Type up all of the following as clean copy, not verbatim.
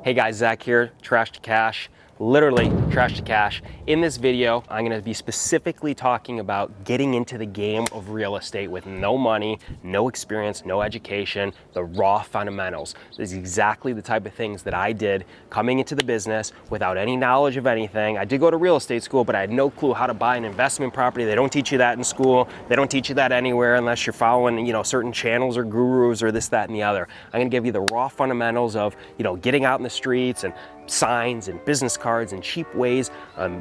Hey guys, Zach here, Trash to Cash, literally Trash to Cash. In this video, I'm gonna be specifically talking about getting into the game of real estate with no money, no experience, no education, the raw fundamentals. This is exactly the type of things that I did coming into the business without any knowledge of anything. I did go to real estate school, but I had no clue how to buy an investment property. They don't teach you that in school. They don't teach you that anywhere unless you're following, certain channels or gurus or this, that, and the other. I'm gonna give you the raw fundamentals of, getting out in the streets and signs and business cards and cheap ways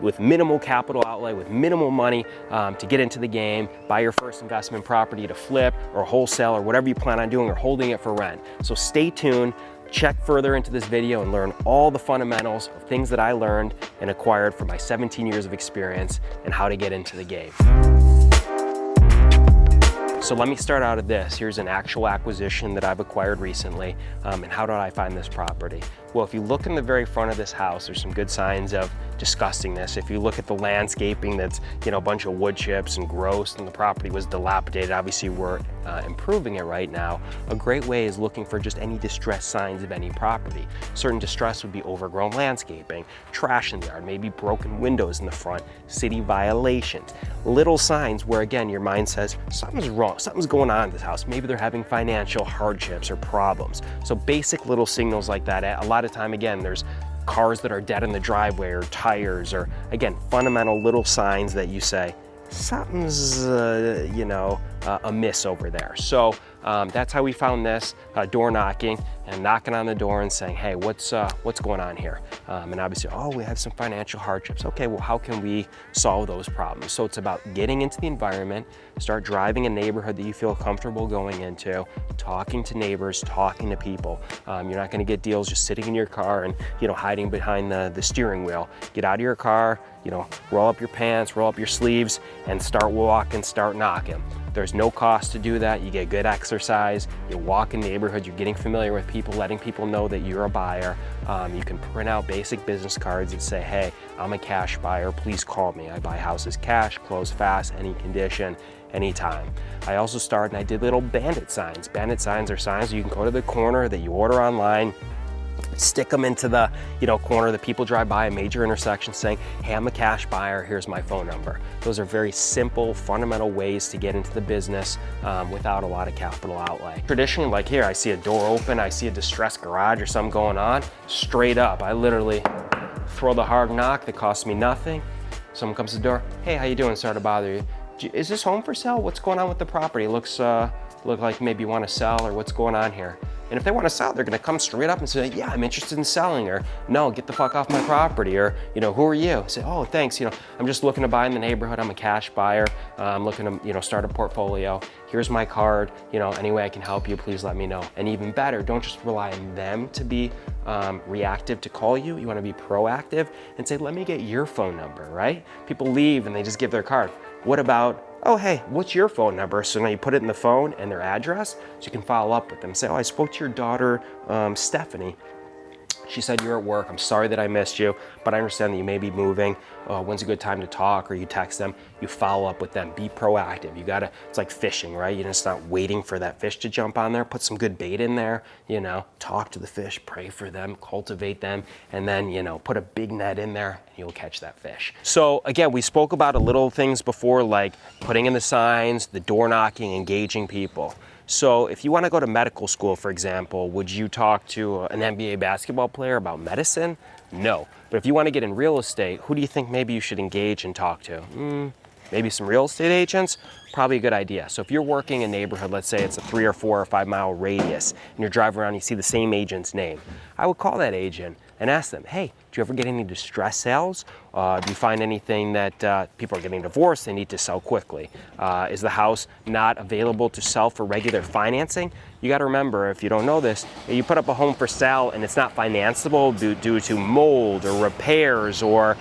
with minimal capital outlay, with minimal money to get into the game, buy your first investment property to flip or wholesale or whatever you plan on doing or holding it for rent. So stay tuned, check further into this video and learn all the fundamentals of things that I learned and acquired from my 17 years of experience and how to get into the game. So let me start out of this. Here's an actual acquisition that I've acquired recently, and how did I find this property? Well, if you look in the very front of this house, there's some good signs of disgustingness. If you look at the landscaping, that's a bunch of wood chips and gross, and the property was dilapidated. Obviously, we're improving it right now. A great way is looking for just any distress signs of any property. Certain distress would be overgrown landscaping, trash in the yard, maybe broken windows in the front, city violations. Little signs where, again, your mind says, something's wrong, something's going on in this house. Maybe they're having financial hardships or problems. So basic little signals like that. A lot of time, again, there's cars that are dead in the driveway or tires or, again, fundamental little signs that you say, something's, amiss over there. So that's how we found this, door knocking and knocking on the door and saying, hey, what's going on here? And obviously, we have some financial hardships. Okay, well, how can we solve those problems? So it's about getting into the environment, start driving a neighborhood that you feel comfortable going into, talking to neighbors, talking to people. You're not gonna get deals just sitting in your car and, hiding behind the steering wheel. Get out of your car, roll up your pants, roll up your sleeves, and start walking, start knocking. There's no cost to do that. You get good exercise, you walk in neighborhoods, you're getting familiar with people, letting people know that you're a buyer. You can print out basic business cards and say, hey, I'm a cash buyer, please call me. I buy houses cash, close fast, any condition, anytime. I also started and I did little bandit signs. Bandit signs are signs you can go to the corner that you order online, stick them into the corner that people drive by a major intersection saying, hey, I'm a cash buyer, here's my phone number. Those are very simple, fundamental ways to get into the business without a lot of capital outlay. Traditionally, like here, I see a door open, I see a distressed garage or something going on, straight up, I literally throw the hard knock that costs me nothing. Someone comes to the door, hey, how you doing? Sorry to bother you. Is this home for sale? What's going on with the property? Look like maybe you want to sell, or what's going on here? And if they want to sell, they're going to come straight up and say, yeah, I'm interested in selling, or no, get the fuck off my property, or, who are you? Say, oh, thanks, I'm just looking to buy in the neighborhood. I'm a cash buyer. I'm looking to, start a portfolio. Here's my card. Any way I can help you, please let me know. And even better, don't just rely on them to be reactive to call you. You want to be proactive and say, let me get your phone number, right? People leave and they just give their card. What about, oh, hey, what's your phone number? So now you put it in the phone and their address so you can follow up with them. Say, oh, I spoke to your daughter, Stephanie. She said you're at work. I'm sorry that I missed you, but I understand that you may be moving. When's a good time to talk? Or you text them, you follow up with them. Be proactive. It's like fishing, right? You're just not waiting for that fish to jump on there. Put some good bait in there, talk to the fish, pray for them, cultivate them, and then, put a big net in there and you'll catch that fish. So again, we spoke about a little things before, like putting in the signs, the door knocking, engaging people. So if you want to go to medical school, for example, would you talk to an NBA basketball player about medicine? No. But if you want to get in real estate, who do you think maybe you should engage and talk to? Maybe some real estate agents? Probably a good idea. So if you're working in a neighborhood, let's say it's a 3 or 4 or 5 mile radius, and you're driving around and you see the same agent's name, I would call that agent and ask them, hey, do you ever get any distress sales? Do you find anything that people are getting divorced, they need to sell quickly? Is the house not available to sell for regular financing? You got to remember, if you don't know this, you put up a home for sale and it's not financeable due to mold or repairs or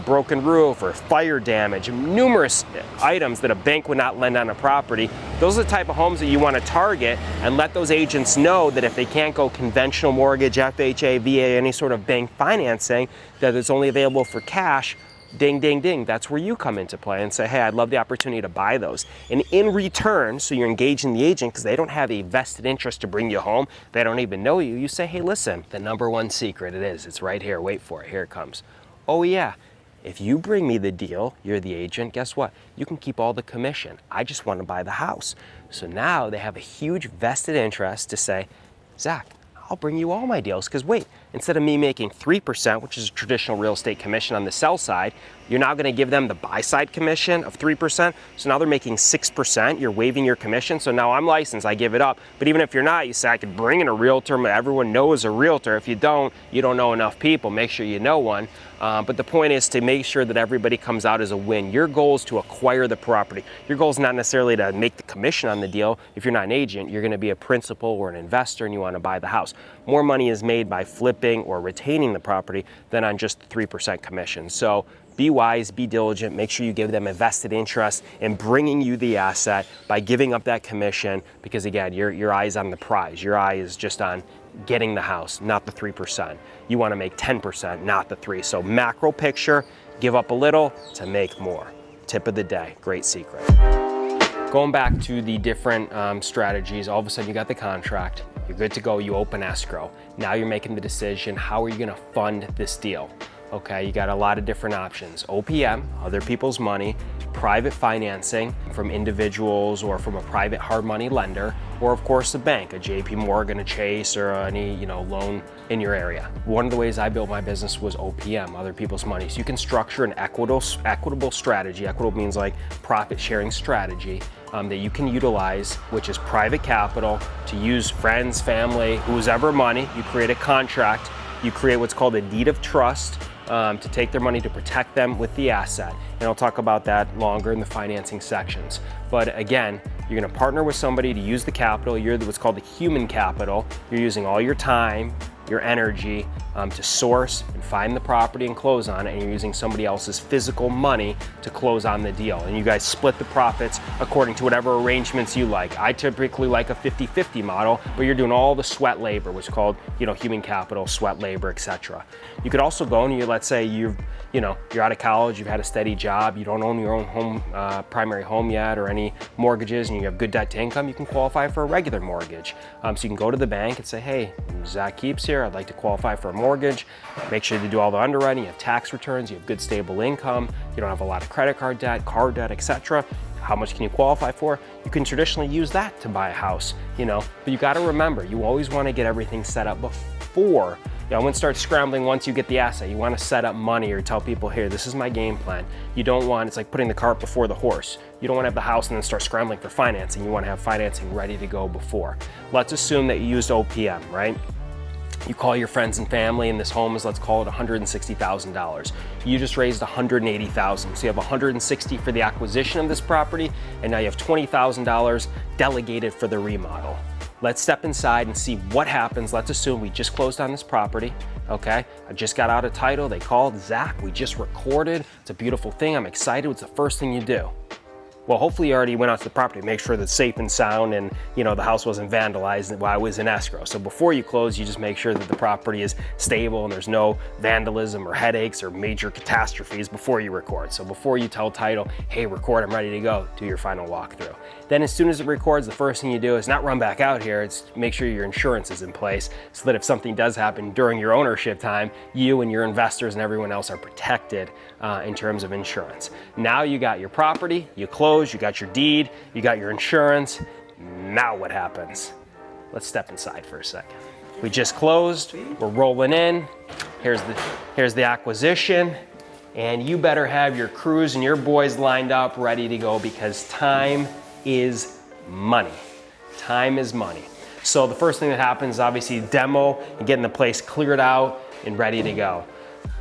broken roof or fire damage, numerous items that a bank would not lend on a property. Those are the type of homes that you want to target and let those agents know that if they can't go conventional mortgage, FHA, VA, any sort of bank financing, that it's only available for cash. ding, ding, ding, that's where you come into play and say, hey, I'd love the opportunity to buy those. And in return, so you're engaging the agent because they don't have a vested interest to bring you home, they don't even know you, you say, hey, listen, the number one secret, it's right here, wait for it, here it comes. Oh yeah, if you bring me the deal, you're the agent, guess what? You can keep all the commission. I just want to buy the house. So now they have a huge vested interest to say, Zach, I'll bring you all my deals, because wait, instead of me making 3%, which is a traditional real estate commission on the sell side, you're now going to give them the buy side commission of 3%. So now they're making 6%. You're waiving your commission. So now I'm licensed, I give it up. But even if you're not, you say I could bring in a realtor, but everyone knows a realtor. If you don't know enough people. Make sure you know one. But the point is to make sure that everybody comes out as a win. Your goal is to acquire the property. Your goal is not necessarily to make the commission on the deal. If you're not an agent, you're going to be a principal or an investor and you want to buy the house. More money is made by flipping or retaining the property than on just the 3% commission. So be wise, be diligent, make sure you give them a vested interest in bringing you the asset by giving up that commission, because again, your eye is on the prize. Your eye is just on getting the house, not the 3%. You want to make 10%, not the 3%. So macro picture, give up a little to make more. Tip of the day, great secret. Going back to the different strategies, all of a sudden you got the contract, you're good to go, you open escrow. Now you're making the decision, how are you gonna fund this deal? Okay, you got a lot of different options. OPM, other people's money, private financing from individuals or from a private hard money lender, or of course a bank, a JP Morgan, a Chase, or any loan in your area. One of the ways I built my business was OPM, other people's money. So you can structure an equitable strategy. Equitable means like profit sharing strategy that you can utilize, which is private capital, to use friends, family, whose ever money. You create a contract, you create what's called a deed of trust, to take their money to protect them with the asset. And I'll talk about that longer in the financing sections. But again, you're gonna partner with somebody to use the capital. You're what's called the human capital. You're using all your time, your energy to source and find the property and close on it, and you're using somebody else's physical money to close on the deal. And you guys split the profits according to whatever arrangements you like. I typically like a 50-50 model, but you're doing all the sweat labor, which is called human capital, sweat labor, etc. You could also go and let's say you're out of college, you've had a steady job, you don't own your own home, primary home yet, or any mortgages, and you have good debt to income, you can qualify for a regular mortgage. So you can go to the bank and say, hey, Zach Kepes here, I'd like to qualify for a mortgage. Make sure you do all the underwriting, you have tax returns, you have good stable income, you don't have a lot of credit card debt, car debt, etc. How much can you qualify for? You can traditionally use that to buy a house, but you got to remember, you always want to get everything set up before. I wouldn't start scrambling once you get the asset. You want to set up money or tell people, here, this is my game plan. You don't want, it's like putting the cart before the horse. You don't want to have the house and then start scrambling for financing. You want to have financing ready to go before. Let's assume that you used OPM, right? You call your friends and family, and this home is, let's call it $160,000. You just raised $180,000. So you have $160,000 for the acquisition of this property, and now you have $20,000 delegated for the remodel. Let's step inside and see what happens. Let's assume we just closed on this property, okay? I just got out of title. They called, Zach, we just recorded. It's a beautiful thing. I'm excited. What's the first thing you do? Well, hopefully you already went out to the property to make sure that it's safe and sound and the house wasn't vandalized while I was in escrow. So before you close, you just make sure that the property is stable and there's no vandalism or headaches or major catastrophes before you record. So before you tell title, hey, record, I'm ready to go, do your final walkthrough. Then as soon as it records, the first thing you do is not run back out here, it's make sure your insurance is in place so that if something does happen during your ownership time, you and your investors and everyone else are protected in terms of insurance. Now you got your property, you close, you got your deed, you got your insurance. Now what happens? Let's step inside for a second. We just closed, we're rolling in. Here's the acquisition, and you better have your crews and your boys lined up ready to go, because time is money. Time is money. So the first thing that happens is obviously demo and getting the place cleared out and ready to go.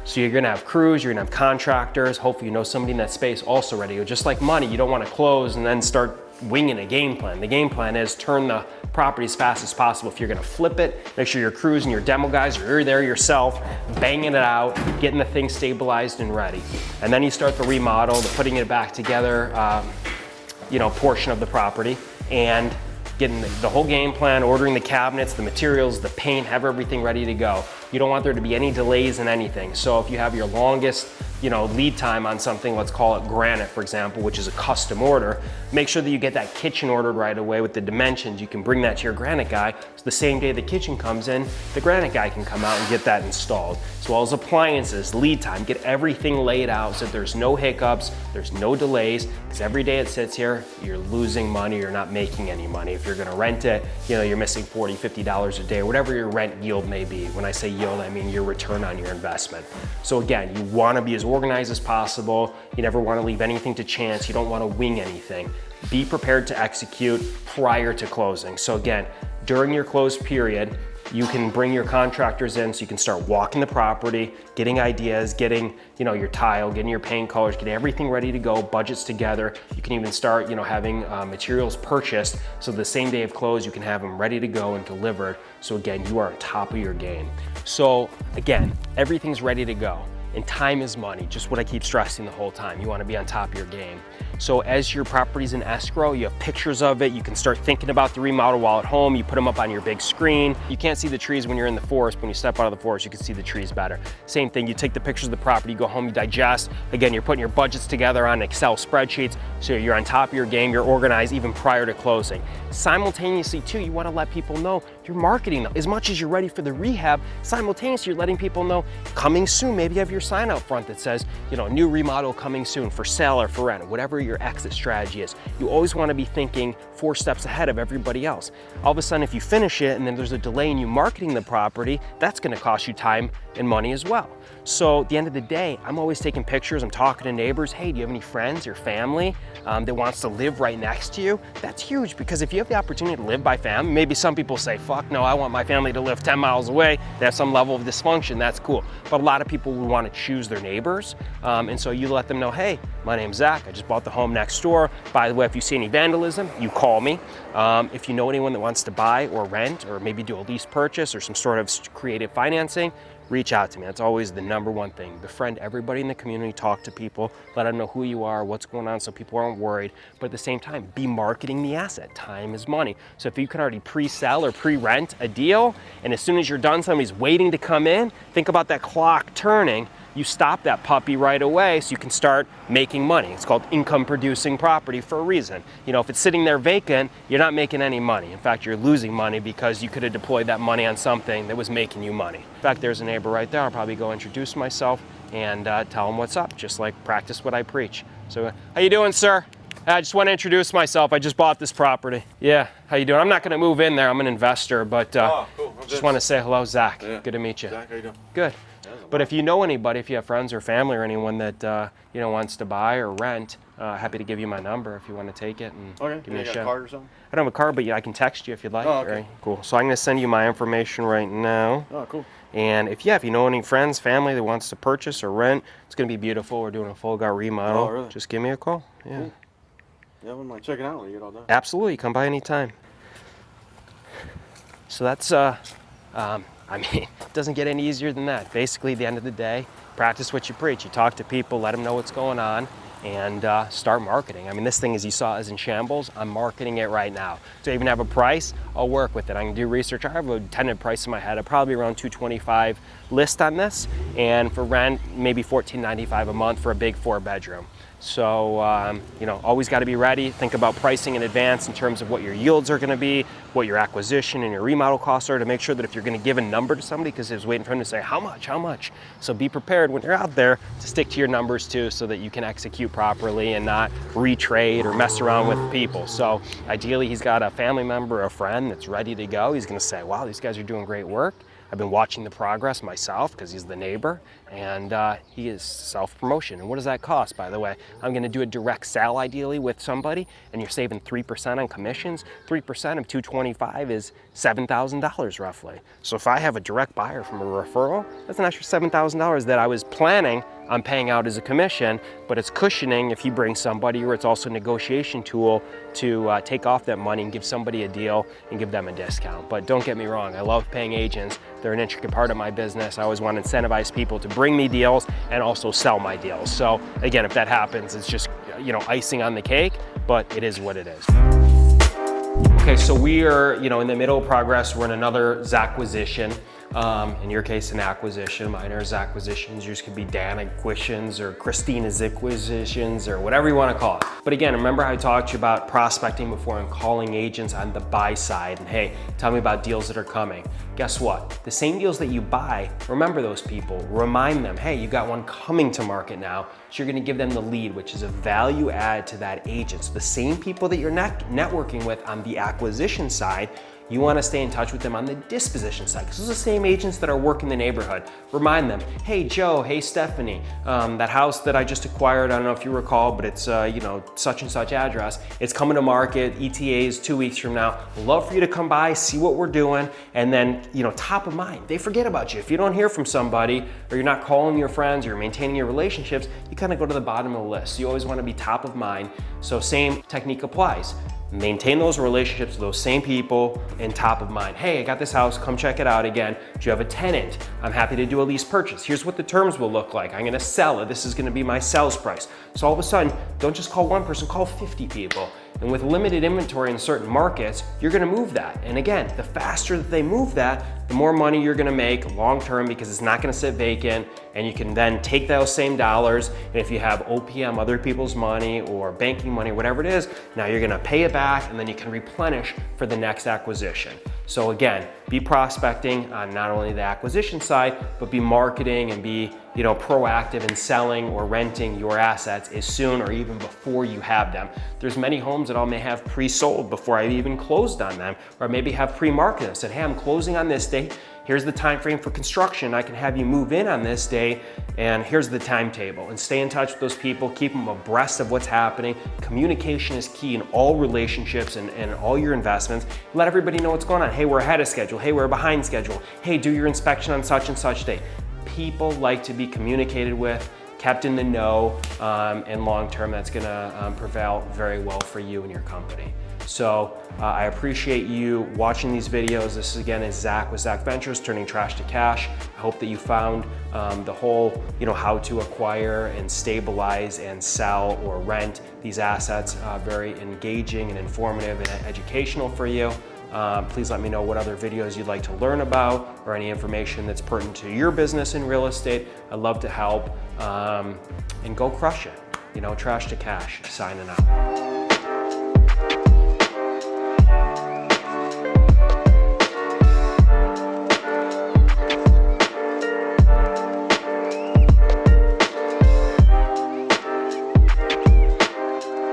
So you're gonna have crews, you're gonna have contractors, hopefully you know somebody in that space also ready to go. Just like money, you don't wanna close and then start winging a game plan. The game plan is turn the property as fast as possible. If you're gonna flip it, make sure your crews and your demo guys are you're there yourself, banging it out, getting the thing stabilized and ready. And then you start the remodel, the putting it back together, portion of the property, and getting the whole game plan, ordering the cabinets, the materials, the paint, have everything ready to go. You don't want there to be any delays in anything. So if you have your longest lead time on something, let's call it granite, for example, which is a custom order, make sure that you get that kitchen ordered right away with the dimensions. You can bring that to your granite guy, so the same day the kitchen comes in, the granite guy can come out and get that installed. As well as appliances, lead time, get everything laid out so that there's no hiccups, there's no delays, because every day it sits here, you're losing money, you're not making any money. If you're gonna rent it, you're missing $40, $50 a day, whatever your rent yield may be. When I say yield, I mean your return on your investment. So again, you wanna be as organized as possible. You never wanna leave anything to chance. You don't wanna wing anything. Be prepared to execute prior to closing. So again, during your close period, you can bring your contractors in so you can start walking the property, getting ideas, getting your tile, getting your paint colors, getting everything ready to go, budgets together. You can even start having materials purchased so the same day of close you can have them ready to go and delivered. So again, you are on top of your game. So again, everything's ready to go. And time is money, just what I keep stressing the whole time. You wanna be on top of your game. So as your property's in escrow, you have pictures of it, you can start thinking about the remodel while at home, you put them up on your big screen. You can't see the trees when you're in the forest, but when you step out of the forest, you can see the trees better. Same thing, you take the pictures of the property, you go home, you digest. Again, you're putting your budgets together on Excel spreadsheets, so you're on top of your game, you're organized even prior to closing. Simultaneously too, you wanna let people know you're marketing them. As much as you're ready for the rehab, simultaneously you're letting people know coming soon. Maybe you have your sign out front that says, new remodel coming soon for sale or for rent, whatever your exit strategy is. You always want to be thinking 4 steps ahead of everybody else. All of a sudden, if you finish it and then there's a delay in you marketing the property, that's going to cost you time and money as well. So at the end of the day, I'm always taking pictures, I'm talking to neighbors. Hey, do you have any friends or family that wants to live right next to you? That's huge, because if you have the opportunity to live by family, maybe some people say, fuck no, I want my family to live 10 miles away. They have some level of dysfunction, that's cool. But a lot of people would want to choose their neighbors. And so you let them know, hey, my name's Zach, I just bought the home next door. By the way, if you see any vandalism, you call me. If you know anyone that wants to buy or rent, or maybe do a lease purchase or some sort of creative financing, reach out to me. That's always the #1 thing. Befriend everybody in the community, talk to people, let them know who you are, what's going on, so people aren't worried. But at the same time, be marketing the asset. Time is money. So if you can already pre-sell or pre-rent a deal, and as soon as you're done, somebody's waiting to come in, think about that clock turning. You stop that puppy right away so you can start making money. It's called income producing property for a reason. If it's sitting there vacant, you're not making any money. In fact, you're losing money because you could have deployed that money on something that was making you money. In fact, there's a neighbor right there. I'll probably go introduce myself and tell him what's up, just like practice what I preach. So, how you doing, sir? I just want to introduce myself. I just bought this property. Yeah, how you doing? I'm not going to move in there. I'm an investor, but cool. just want to say hello, Zach. Yeah. Good to meet you. Zach, how you doing? Good. But if you know anybody, if you have friends or family or anyone that wants to buy or rent, happy to give you my number if you want to take it and give me a shout. A card or something? I don't have a card, but I can text you if you'd like. Oh, okay. Right? Cool. So I'm going to send you my information right now. Oh, cool. And if you know any friends, family that wants to purchase or rent, it's going to be beautiful. We're doing a full gut remodel. Oh, really? Just give me a call. Yeah. Cool. Yeah, I wouldn't mind checking out when you get all done. Absolutely. Come by anytime. So that's, it doesn't get any easier than that. Basically, at the end of the day, practice what you preach. You talk to people, let them know what's going on, and start marketing. This thing, as you saw, is in shambles. I'm marketing it right now. So I even have a price, I'll work with it. I can do research. I have a tentative price in my head. I'll probably around $225 list on this, and for rent, maybe $14.95 a month for a big 4-bedroom. So, always got to be ready. Think about pricing in advance in terms of what your yields are going to be, what your acquisition and your remodel costs are, to make sure that if you're going to give a number to somebody, because it's waiting for them to say, how much? So be prepared when you're out there to stick to your numbers too, so that you can execute properly and not retrade or mess around with people. So ideally, he's got a family member or a friend that's ready to go. He's going to say, wow, these guys are doing great work. I've been watching the progress myself because he's the neighbor, and he is self-promotion. And what does that cost, by the way? I'm going to do a direct sale ideally with somebody, and you're saving 3% on commissions. 3% of $225 is $7,000 roughly. So if I have a direct buyer from a referral, that's an extra $7,000 that I was planning on paying out as a commission, but it's cushioning if he brings somebody, or it's also a negotiation tool to take off that money and give somebody a deal and give them a discount. But don't get me wrong, I love paying agents. They're an intricate part of my business. I always want to incentivize people to bring me deals and also sell my deals. So again, if that happens, it's just icing on the cake, but it is what it is. Okay, so we are in the middle of progress. We're in another Zack acquisition. In your case, an acquisition. Mine are acquisitions. Yours could be Dan acquisitions or Christina's acquisitions or whatever you want to call it. But again, remember how I talked to you about prospecting before and calling agents on the buy side and hey, tell me about deals that are coming. Guess what? The same deals that you buy, remember those people. Remind them, hey, you got one coming to market now. So you're going to give them the lead, which is a value add to that agent. So the same people that you're networking with on the acquisition side, you want to stay in touch with them on the disposition side, because those are the same agents that are working the neighborhood. Remind them, hey Joe, hey Stephanie, that house that I just acquired, I don't know if you recall, but it's such and such address. It's coming to market, ETA is 2 weeks from now. Love for you to come by, see what we're doing, and then top of mind. They forget about you. If you don't hear from somebody, or you're not calling your friends, or you're maintaining your relationships, you kind of go to the bottom of the list. So you always want to be top of mind. So same technique applies. Maintain those relationships with those same people and top of mind. Hey, I got this house, come check it out again. Do you have a tenant? I'm happy to do a lease purchase. Here's what the terms will look like. I'm gonna sell it. This is gonna be my sales price. So all of a sudden, don't just call one person, call 50 people. And with limited inventory in certain markets, you're gonna move that. And again, the faster that they move that, the more money you're gonna make long-term because it's not gonna sit vacant, and you can then take those same dollars, and if you have OPM, other people's money, or banking money, whatever it is, now you're gonna pay it back, and then you can replenish for the next acquisition. So again, be prospecting on not only the acquisition side, but be marketing and be proactive in selling or renting your assets as soon or even before you have them. There's many homes that I may have pre-sold before I even closed on them, or maybe have pre-marketed and said, hey, I'm closing on this date. Here's the time frame for construction. I can have you move in on this day, and here's the timetable. And stay in touch with those people, keep them abreast of what's happening. Communication is key in all relationships and all your investments. Let everybody know what's going on. Hey, we're ahead of schedule. Hey, we're behind schedule. Hey, do your inspection on such and such day. People like to be communicated with, kept in the know, and long-term that's gonna prevail very well for you and your company. So I appreciate you watching these videos. This again is Zach with Zack Ventures, turning trash to cash. I hope that you found the whole, how to acquire and stabilize and sell or rent these assets very engaging and informative and educational for you. Please let me know what other videos you'd like to learn about or any information that's pertinent to your business in real estate. I'd love to help, and go crush it. Trash to cash, signing out.